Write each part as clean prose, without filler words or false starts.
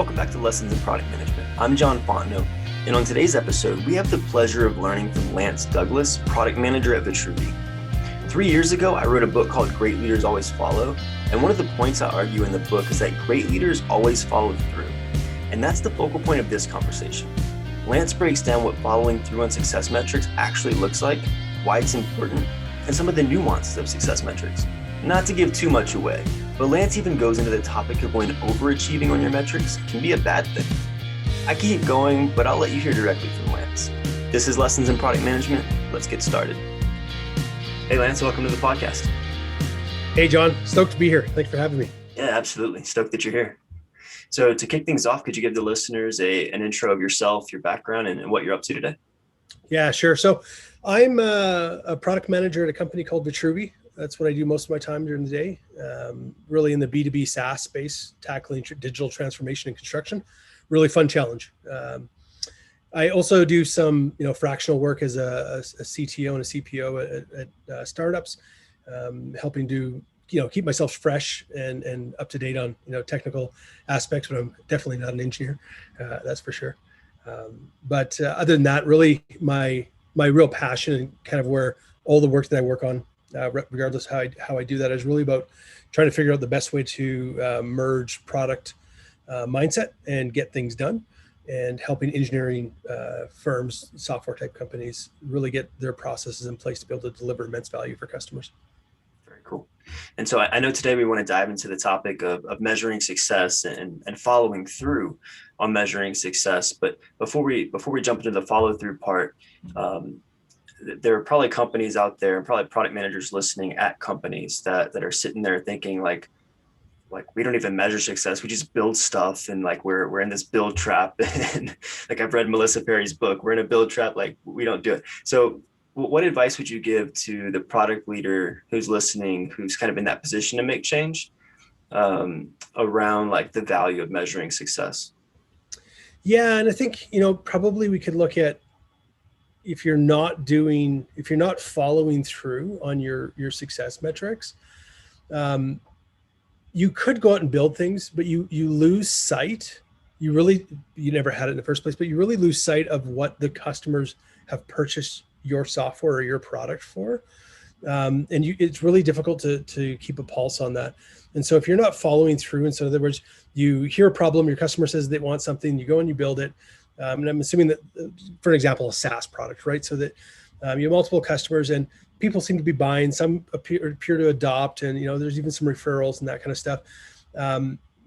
Welcome back to Lessons in Product Management. I'm John Fontenot, and on today's episode, we have the pleasure of learning from Lance Douglas, product manager at Vitruvi. 3 years ago, I wrote a book called Great Leaders Always Follow, and one of the points I argue in the book is that great leaders always follow through. And that's the focal point of this conversation. Lance breaks down what following through on success metrics actually looks like, why it's important, and some of the nuances of success metrics. Not to give too much away, but Lance even goes into the topic of when overachieving on your metrics can be a bad thing. I can keep going, but I'll let you hear directly from Lance. This is Lessons in Product Management. Let's get started. Hey Lance, welcome to the podcast. Hey John, stoked to be here. Thanks for having me. Yeah, absolutely. Stoked that you're here. So to kick things off, could you give the listeners an intro of yourself, your background, and what you're up to today? Yeah, sure. So I'm a product manager at a company called Vitruvi. That's what I do most of my time during the day, really in the B2B SaaS space, tackling digital transformation and construction. Really fun challenge. I also do some, fractional work as a CTO and a CPO at startups, helping to, keep myself fresh and up to date on, technical aspects, but I'm definitely not an engineer, that's for sure. But other than that, really my real passion and kind of where all the work that I work on, regardless how I do that, is really about trying to figure out the best way to merge product mindset and get things done, and helping engineering firms, software type companies, really get their processes in place to be able to deliver immense value for customers. Very cool. And so I know today we want to dive into the topic of measuring success and following through on measuring success. But before we jump into the follow through part, there are probably companies out there and probably product managers listening at companies that are sitting there thinking like we don't even measure success. We just build stuff, and like we're in this build trap. And like I've read Melissa Perry's book, we're in a build trap. Like we don't do it. So what advice would you give to the product leader who's listening, who's kind of in that position to make change around like the value of measuring success? Yeah, and I think probably we could look at, if you're not following through on your success metrics, you could go out and build things, but you lose sight. You never had it in the first place, but you really lose sight of what the customers have purchased your software or your product for. And it's really difficult to keep a pulse on that. And so if you're not following through, and so in other words, you hear a problem, your customer says they want something, you go and you build it. And I'm assuming that, for example, a SaaS product, right? So that you have multiple customers and people seem to be buying, some appear to adopt, and there's even some referrals and that kind of stuff.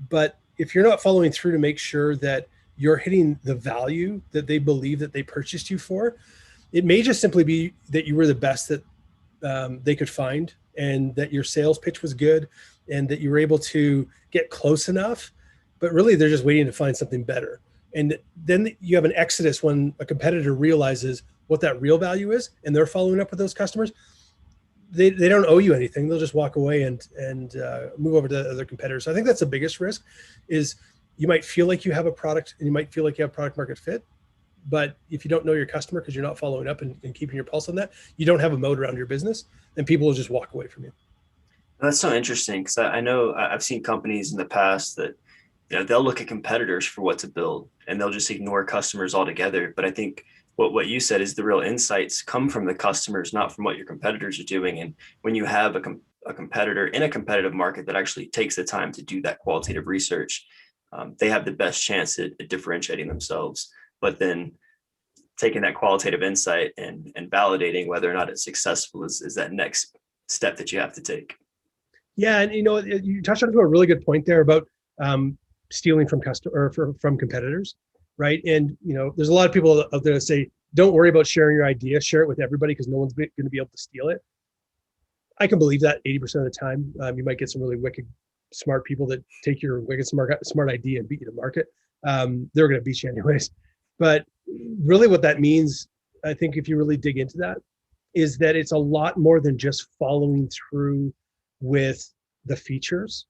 But if you're not following through to make sure that you're hitting the value that they believe that they purchased you for, it may just simply be that you were the best that they could find, and that your sales pitch was good, and that you were able to get close enough, but really they're just waiting to find something better. And then you have an exodus when a competitor realizes what that real value is, and they're following up with those customers. They don't owe you anything. They'll just walk away and move over to other competitors. So I think that's the biggest risk, is you might feel like you have a product and you might feel like you have product market fit, but if you don't know your customer because you're not following up and keeping your pulse on that, you don't have a moat around your business, and people will just walk away from you. That's so interesting, because I know I've seen companies in the past that they'll look at competitors for what to build and they'll just ignore customers altogether. But I think what you said is the real insights come from the customers, not from what your competitors are doing. And when you have a competitor in a competitive market that actually takes the time to do that qualitative research, they have the best chance at differentiating themselves. But then taking that qualitative insight and validating whether or not it's successful is that next step that you have to take. Yeah, and you touched on a really good point there about stealing from from competitors, right? And there's a lot of people out there that say, don't worry about sharing your idea, share it with everybody because no one's going to be able to steal it. I can believe that 80% of the time. You might get some really wicked smart people that take your wicked smart idea and beat you to market. They're going to beat you anyways. But really what that means, I think if you really dig into that, is that it's a lot more than just following through with the features,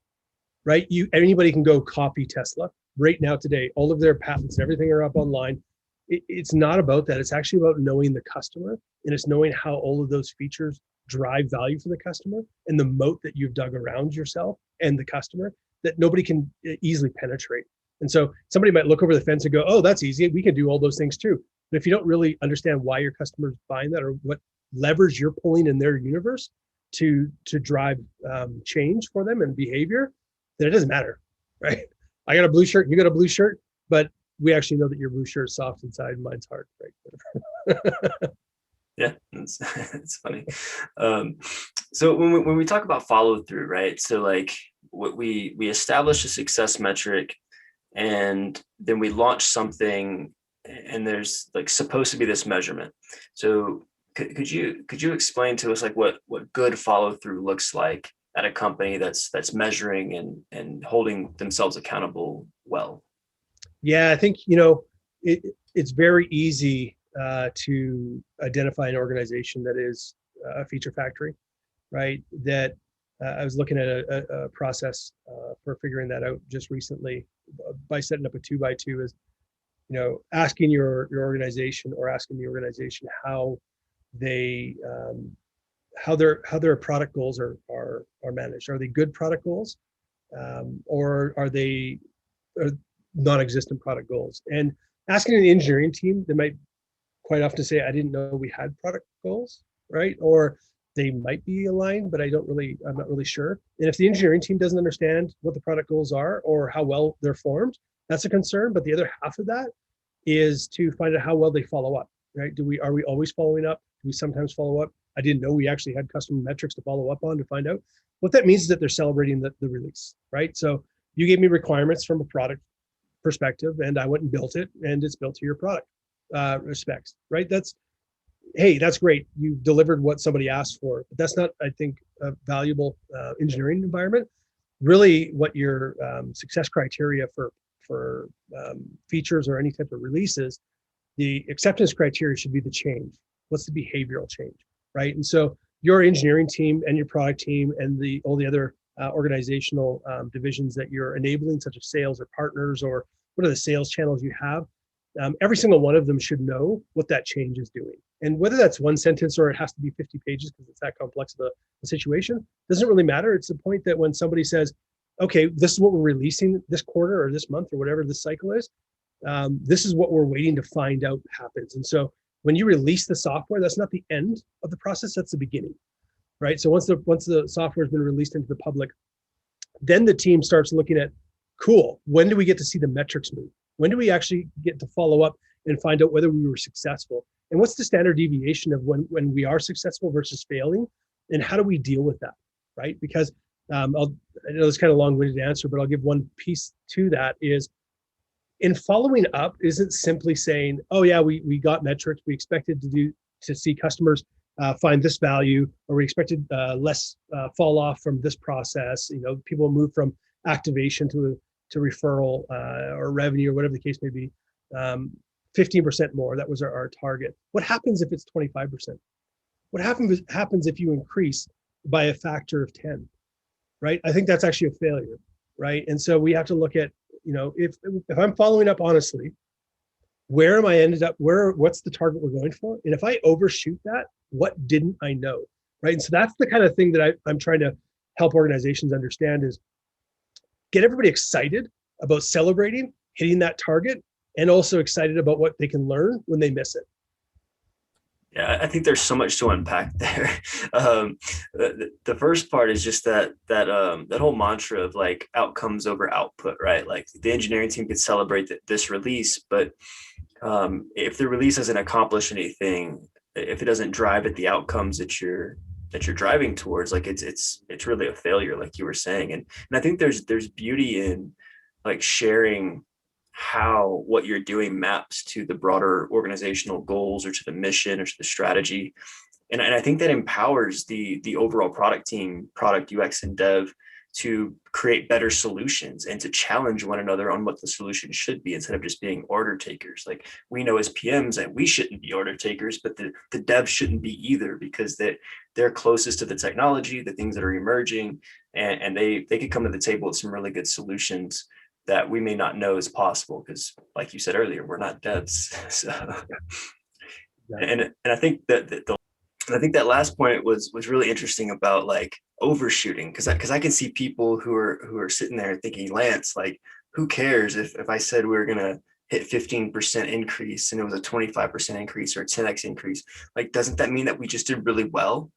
right? Anybody can go copy Tesla right now today. All of their patents and everything are up online. It's not about that. It's actually about knowing the customer, and it's knowing how all of those features drive value for the customer, and the moat that you've dug around yourself and the customer that nobody can easily penetrate. And so somebody might look over the fence and go, oh, that's easy. We can do all those things too. But if you don't really understand why your customer's buying that or what levers you're pulling in their universe to drive change for them and behavior, then it doesn't matter, right? I got a blue shirt, you got a blue shirt, but we actually know that your blue shirt is soft inside, mine's hard, right? Yeah, it's funny. So when we talk about follow through, right? So like what we establish a success metric, and then we launch something, and there's like supposed to be this measurement. So could you explain to us like what good follow through looks like at a company that's measuring and holding themselves accountable well? Yeah, I think it's very easy to identify an organization that is a feature factory, right? That I was looking at a process for figuring that out just recently by setting up a 2x2 is, asking your organization or asking the organization how they how their product goals are managed. Are they good product goals, or are they non-existent product goals? And asking an engineering team, they might quite often say, I didn't know we had product goals, right? Or they might be aligned, but I'm not really sure. And if the engineering team doesn't understand what the product goals are or how well they're formed, that's a concern. But the other half of that is to find out how well they follow up, right? Are we always following up? Do we sometimes follow up? I didn't know we actually had custom metrics to follow up on to find out. What that means is that they're celebrating the release, right? So you gave me requirements from a product perspective, and I went and built it, and it's built to your product specs, right? That's great. You delivered what somebody asked for, but that's not, I think, a valuable engineering environment. Really, what your success criteria for features or any type of releases, the acceptance criteria should be the change. What's the behavioral change, right? And so your engineering team and your product team and all the other organizational divisions that you're enabling, such as sales or partners, or what are the sales channels you have, every single one of them should know what that change is doing. And whether that's one sentence or it has to be 50 pages because it's that complex of a situation, doesn't really matter. It's the point that when somebody says, okay, this is what we're releasing this quarter or this month or whatever this cycle is, this is what we're waiting to find out happens. And so when you release the software, that's not the end of the process, that's the beginning, right? So once the software has been released into the public, then the team starts looking at, cool, when do we get to see the metrics move? When do we actually get to follow up and find out whether we were successful? And what's the standard deviation of when we are successful versus failing? And how do we deal with that, right? Because I know it's kind of a long-winded answer, but I'll give one piece to that is, in following up isn't simply saying, oh yeah, we got metrics, we expected to see customers find this value, or we expected less fall off from this process. People move from activation to referral or revenue or whatever the case may be. 15% more, that was our target. What happens if it's 25%? What happens if you increase by a factor of 10, right? I think that's actually a failure, right? And so we have to look at, if I'm following up honestly, where am I ended up, what's the target we're going for? And if I overshoot that, what didn't I know, right? And so that's the kind of thing that I'm trying to help organizations understand is get everybody excited about celebrating, hitting that target, and also excited about what they can learn when they miss it. Yeah, I think there's so much to unpack there. The first part is just that whole mantra of like outcomes over output, right? Like the engineering team could celebrate this release, but if the release doesn't accomplish anything, if it doesn't drive at the outcomes that you're driving towards, like it's really a failure, like you were saying. And I think there's beauty in like sharing how what you're doing maps to the broader organizational goals or to the mission or to the strategy. And I think that empowers the overall product team, product UX and dev, to create better solutions and to challenge one another on what the solution should be instead of just being order takers. Like we know as PMs that we shouldn't be order takers, but the devs shouldn't be either, because they're closest to the technology, the things that are emerging, and they could come to the table with some really good solutions that we may not know is possible because, like you said earlier, we're not devs. So, and I think that last point was really interesting about like overshooting, because I can see people who are sitting there thinking, Lance, like who cares if I said we were going to hit 15% increase and it was a 25% increase or a 10x increase? Like, doesn't that mean that we just did really well?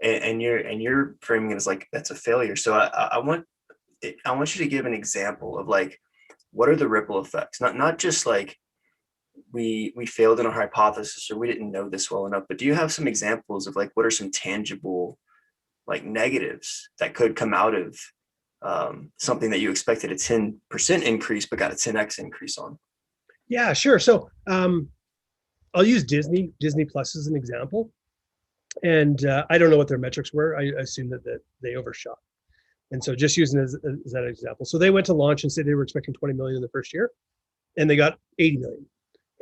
And you're framing it as like, that's a failure. So I want you to give an example of like, what are the ripple effects? Not just like we failed in our hypothesis or we didn't know this well enough, but do you have some examples of like, what are some tangible like negatives that could come out of something that you expected a 10% increase but got a 10x increase on? Yeah, sure. So I'll use Disney Plus as an example. And I don't know what their metrics were. I assume that they overshot. And so just using as that example. So they went to launch and said they were expecting 20 million in the first year, and they got 80 million.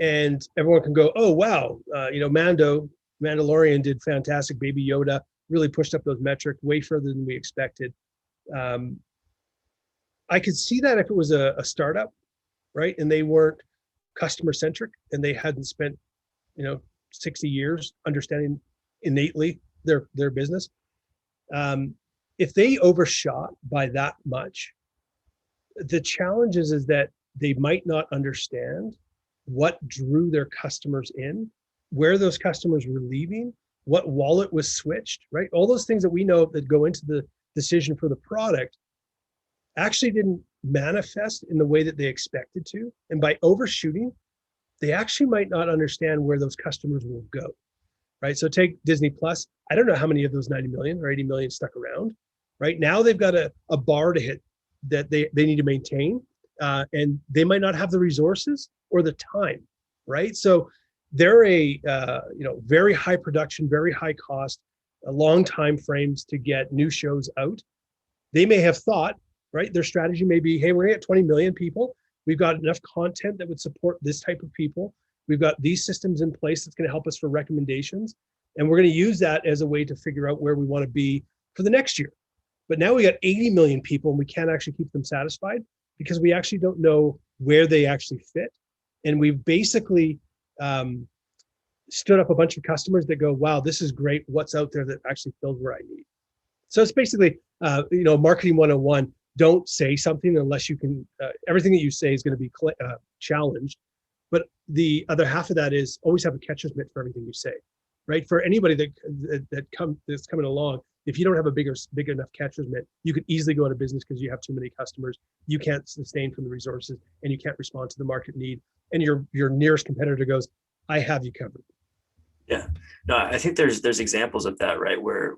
And everyone can go, oh, wow, Mandalorian did fantastic. Baby Yoda really pushed up those metrics way further than we expected. I could see that if it was a startup, right? And they weren't customer centric and they hadn't spent, 60 years understanding innately their business. If they overshot by that much, the challenge is that they might not understand what drew their customers in, where those customers were leaving, what wallet was switched, right? All those things that we know that go into the decision for the product actually didn't manifest in the way that they expected to. And by overshooting, they actually might not understand where those customers will go, right? So take Disney Plus. I don't know how many of those 90 million or 80 million stuck around. Right now, they've got a bar to hit that they need to maintain, and they might not have the resources or the time, right? So they're a very high production, very high cost, long time frames to get new shows out. They may have thought, right, their strategy may be, hey, we're gonna get 20 million people. We've got enough content that would support this type of people. We've got these systems in place that's gonna help us for recommendations, and we're gonna use that as a way to figure out where we want to be for the next year. But now we got 80 million people and we can't actually keep them satisfied because we actually don't know where they actually fit. And we've basically stood up a bunch of customers that go, wow, this is great. What's out there that actually fills where I need? So it's basically, marketing 101, don't say something unless you can, everything that you say is going to be challenged. But the other half of that is always have a catcher's mitt for everything you say, right? For anybody that's coming along, if you don't have a big enough catcher's mitt, you could easily go out of business because you have too many customers. You can't sustain from the resources, and you can't respond to the market need. And your nearest competitor goes, "I have you covered." Yeah, no, I think there's examples of that, right? Where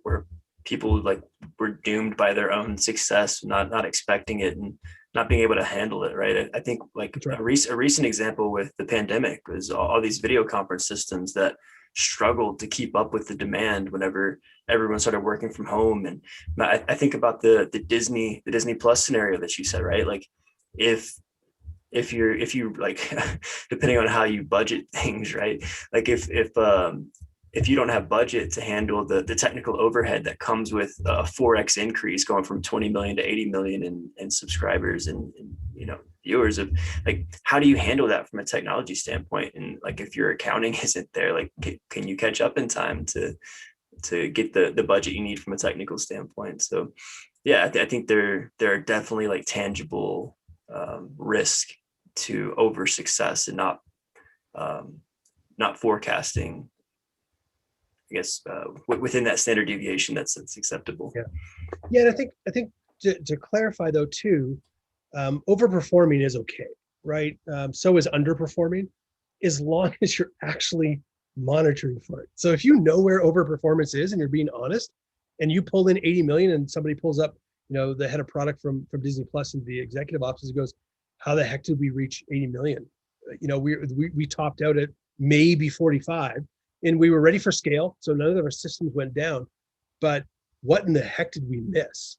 people like were doomed by their own success, not expecting it and not being able to handle it, right? I think like right. a recent example with the pandemic was all these video conference systems that struggled to keep up with the demand whenever everyone started working from home. And I think about the Disney Plus scenario that you said, right? Like if you like, depending on how you budget things, right? Like if you don't have budget to handle the technical overhead that comes with a 4x increase going from 20 million to 80 million in subscribers and viewers, of like, how do you handle that from a technology standpoint? And like, if your accounting isn't there, like, can you catch up in time to get the budget you need from a technical standpoint? So yeah, I think there are definitely like tangible risk to over success and not forecasting, I guess, within that standard deviation that's acceptable. Yeah, and I think to clarify though too, overperforming is okay, right? So is underperforming, as long as you're actually monitoring for it. So if you know where overperformance is and you're being honest, and you pull in 80 million, and somebody pulls up, the head of product from Disney Plus and the executive office goes, "How the heck did we reach 80 million? We topped out at maybe 45." And we were ready for scale, so none of our systems went down. But what in the heck did we miss?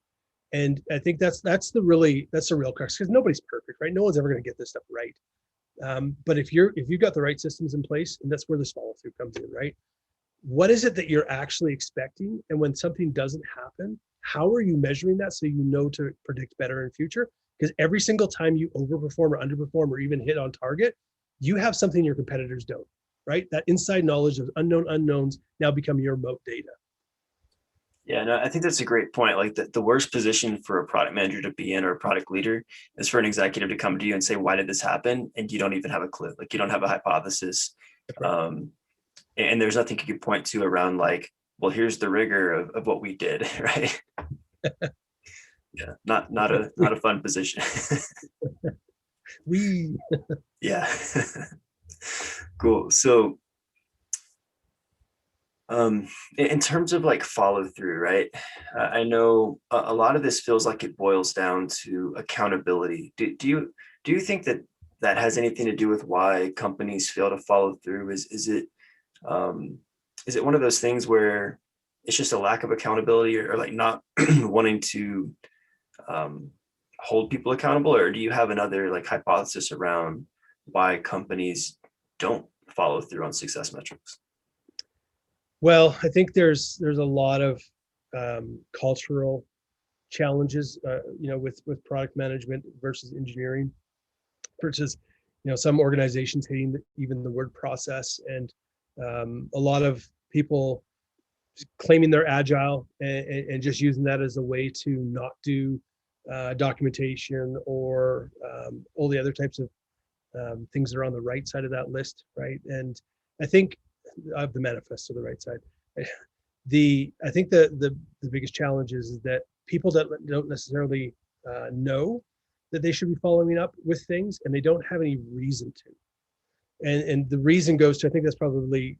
And I think that's the real crux, because nobody's perfect, right? No one's ever going to get this stuff right. But if you've got the right systems in place, and that's where this follow through comes in, right? What is it that you're actually expecting? And when something doesn't happen, how are you measuring that so you know to predict better in future? Because every single time you overperform or underperform or even hit on target, you have something your competitors don't. Right? That inside knowledge of unknown unknowns now become your moat data. Yeah, no, I think that's a great point. Like the worst position for a product manager to be in or a product leader is for an executive to come to you and say, why did this happen? And you don't even have a clue. Like you don't have a hypothesis. That's right. Um, and there's nothing you could point to around like, well, here's the rigor of what we did, right? Yeah, not a fun position. We Yeah. Cool. So in terms of like follow through, right? I know a lot of this feels like it boils down to accountability. Do you think that that has anything to do with why companies fail to follow through? Um, is it one of those things where it's just a lack of accountability, or like not wanting to um, hold people accountable, or do you have another like hypothesis around why companies don't follow through on success metrics? Well, I think there's a lot of cultural challenges, with product management versus engineering, versus some organizations hating even the word process, and a lot of people claiming they're agile and just using that as a way to not do documentation or all the other types of things that are on the right side of that list, right? And I think of the manifest to the right side. I think the biggest challenge is that people that don't necessarily know that they should be following up with things, and they don't have any reason to. And the reason goes to, I think that's probably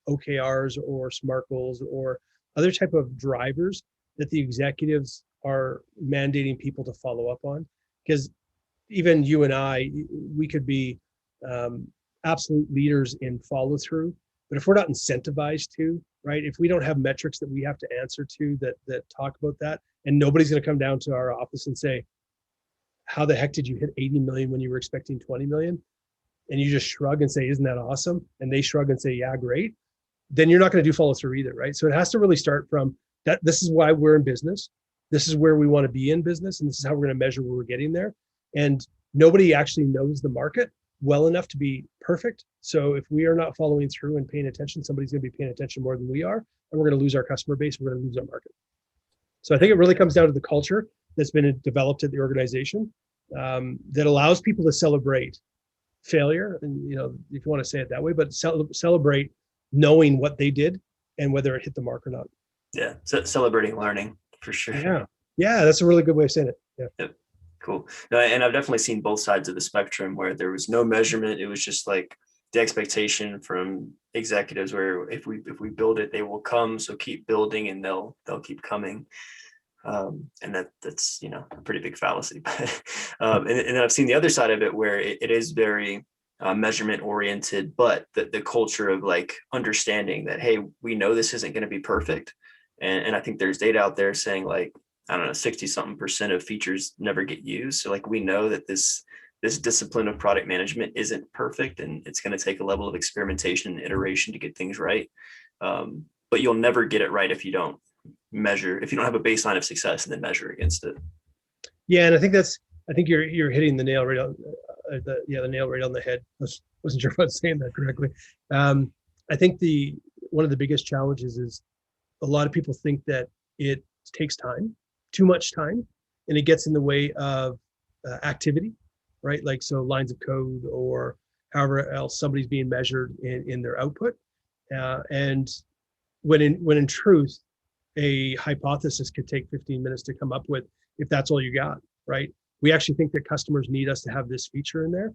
OKRs or SMART goals or other type of drivers that the executives are mandating people to follow up on. Because even you and I, we could be absolute leaders in follow through, but if we're not incentivized to, right? If we don't have metrics that we have to answer to that talk about that, and nobody's going to come down to our office and say, how the heck did you hit 80 million when you were expecting 20 million? And you just shrug and say, isn't that awesome? And they shrug and say, yeah, great. Then you're not going to do follow through either, right? So it has to really start from that. This is why we're in business. This is where we want to be in business. And this is how we're going to measure where we're getting there. And nobody actually knows the market well enough to be perfect. So if we are not following through and paying attention, somebody's going to be paying attention more than we are. And we're going to lose our customer base. We're going to lose our market. So I think it really comes down to the culture that's been developed at the organization that allows people to celebrate failure, and if you want to say it that way, but celebrate knowing what they did and whether it hit the mark or not. Yeah, so celebrating learning for sure. Yeah, that's a really good way of saying it. Yeah. Yep. Cool. No, and I've definitely seen both sides of the spectrum where there was no measurement. It was just like the expectation from executives where if we build it, they will come. So keep building and they'll keep coming. And that's a pretty big fallacy. But and then I've seen the other side of it where it is very measurement oriented, but the culture of like understanding that, hey, we know this isn't going to be perfect, and I think there's data out there saying like, I don't know, 60-something% of features never get used. So like we know that this discipline of product management isn't perfect, and it's going to take a level of experimentation and iteration to get things right. But you'll never get it right if you don't have a baseline of success and then measure against it. Yeah, and I think you're hitting the nail right on the nail right on the head. I wasn't sure if I was saying that correctly. I think one of the biggest challenges is a lot of people think that it takes time, too much time, and it gets in the way of activity, right? Like, so lines of code or however else somebody's being measured in their output. And when in truth, a hypothesis could take 15 minutes to come up with if that's all you got, right? We actually think that customers need us to have this feature in there.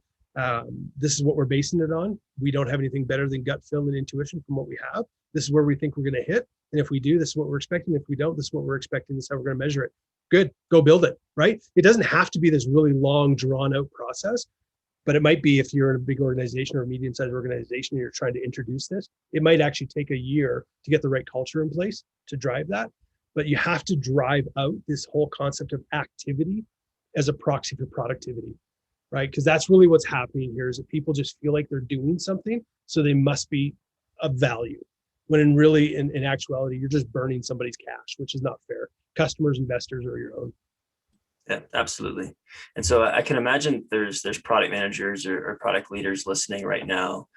This is what we're basing it on. We don't have anything better than gut feel and intuition from what we have. This is where we think we're going to hit. And if we do, this is what we're expecting. If we don't, this is what we're expecting. This is how we're going to measure it. Good, go build it, right? It doesn't have to be this really long, drawn out process, but it might be if you're in a big organization or a medium-sized organization and you're trying to introduce this, it might actually take a year to get the right culture in place to drive that. But you have to drive out this whole concept of activity as a proxy for productivity, right? Because that's really what's happening here, is that people just feel like they're doing something, so they must be of value. When in actuality, you're just burning somebody's cash, which is not fair. Customers, investors, or your own. Yeah, absolutely. And so I can imagine there's product managers or product leaders listening right now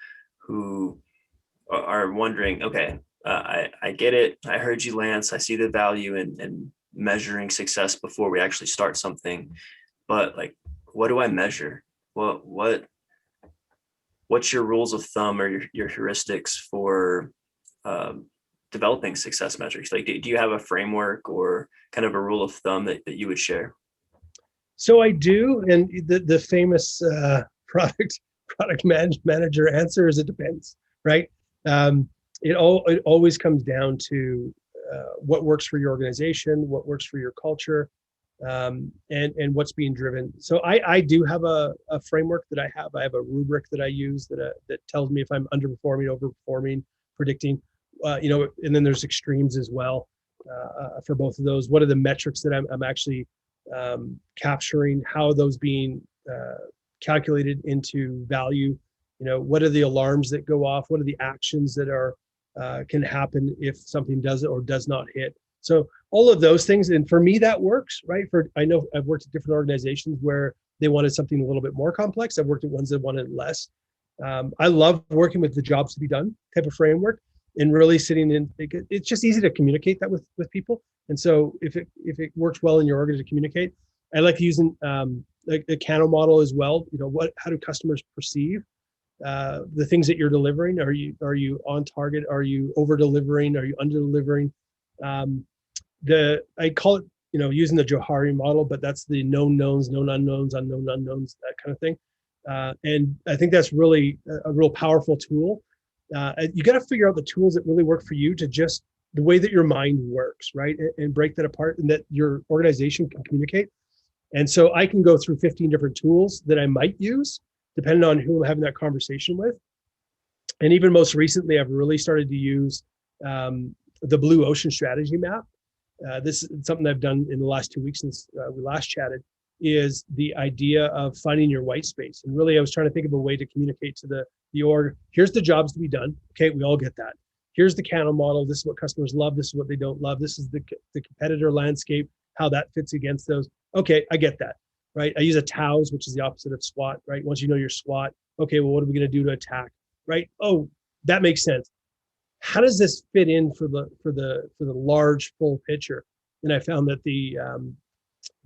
who are wondering, okay, I get it. I heard you, Lance. I see the value in measuring success before we actually start something. But like, what do I measure? What's your rules of thumb or your heuristics for developing success metrics? Like, do you have a framework or kind of a rule of thumb that you would share? So I do, and the famous product manager answer is it depends, right? It always comes down to what works for your organization, what works for your culture, and what's being driven. So I do have a framework that I have. I have a rubric that I use that tells me if I'm underperforming, overperforming, predicting, and then there's extremes as well for both of those. What are the metrics that I'm actually capturing? How are those being calculated into value? What are the alarms that go off? What are the actions that are can happen if something does or does not hit? So all of those things, and for me that works, right? I know I've worked at different organizations where they wanted something a little bit more complex. I've worked at ones that wanted less. I love working with the jobs to be done type of framework, and really sitting in. It's just easy to communicate that with people. And so if it works well in your organization to communicate, I like using the Cano model as well. How do customers perceive the things that you're delivering? Are you on target? Are you over delivering? Are you under delivering? I call it, using the Johari model, but that's the known knowns, known unknowns, unknown unknowns, that kind of thing. And I think that's really a real powerful tool. You got to figure out the tools that really work for you, to just the way that your mind works, right? And break that apart, and that your organization can communicate. And so I can go through 15 different tools that I might use depending on who I'm having that conversation with. And even most recently, I've really started to use the Blue Ocean strategy map. This is something I've done in the last 2 weeks since we last chatted, is the idea of finding your white space. And really, I was trying to think of a way to communicate to the org. Here's the jobs to be done. Okay, we all get that. Here's the Cano model. This is what customers love. This is what they don't love. This is the competitor landscape, how that fits against those. Okay, I get that, right? I use a TOWS, which is the opposite of SWOT, right? Once you know your SWOT, okay, well, what are we going to do to attack, right? Oh, that makes sense. How does this fit in for the large full picture? And I found that the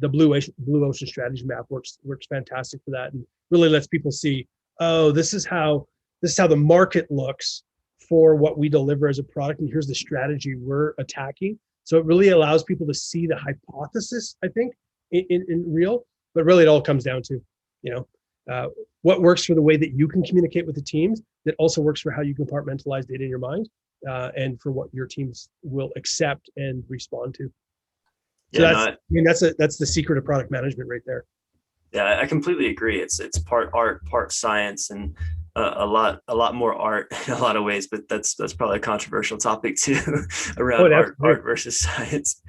Blue Ocean strategy map works fantastic for that, and really lets people see, oh, this is how the market looks for what we deliver as a product, and here's the strategy we're attacking. So it really allows people to see the hypothesis, I think, in real. But really, it all comes down to, what works for the way that you can communicate with the teams, that also works for how you compartmentalize data in your mind, and for what your teams will accept and respond to. So that's the secret of product management right there. Yeah, I completely agree. It's part art, part science, and a lot more art in a lot of ways. But that's probably a controversial topic too, around art versus science.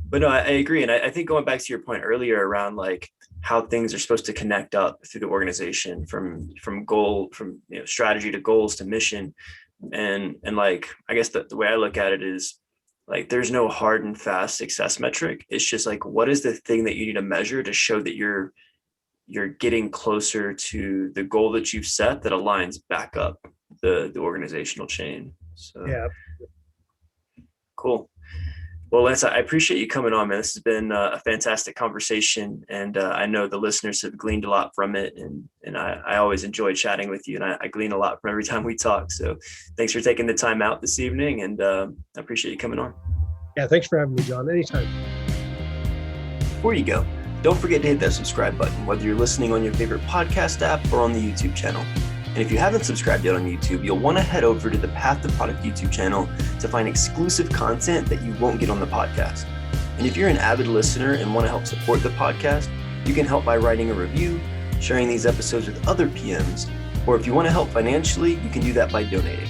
But no, I agree, and I think going back to your point earlier around like how things are supposed to connect up through the organization from strategy to goals to mission, and like I guess the way I look at it is, like, there's no hard and fast success metric. It's just like, what is the thing that you need to measure to show that you're getting closer to the goal that you've set that aligns back up the organizational chain. So yeah, cool. Well, Lance, I appreciate you coming on, man. This has been a fantastic conversation, and I know the listeners have gleaned a lot from it, and I always enjoy chatting with you, and I glean a lot from every time we talk. So thanks for taking the time out this evening, and I appreciate you coming on. Yeah, thanks for having me, John. Anytime. Before you go, don't forget to hit that subscribe button, whether you're listening on your favorite podcast app or on the YouTube channel. And if you haven't subscribed yet on YouTube, you'll want to head over to the Path to Product YouTube channel to find exclusive content that you won't get on the podcast. And if you're an avid listener and want to help support the podcast, you can help by writing a review, sharing these episodes with other PMs, or if you want to help financially, you can do that by donating.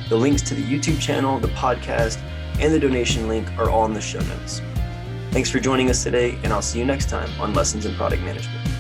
The links to the YouTube channel, the podcast, and the donation link are all in the show notes. Thanks for joining us today, and I'll see you next time on Lessons in Product Management.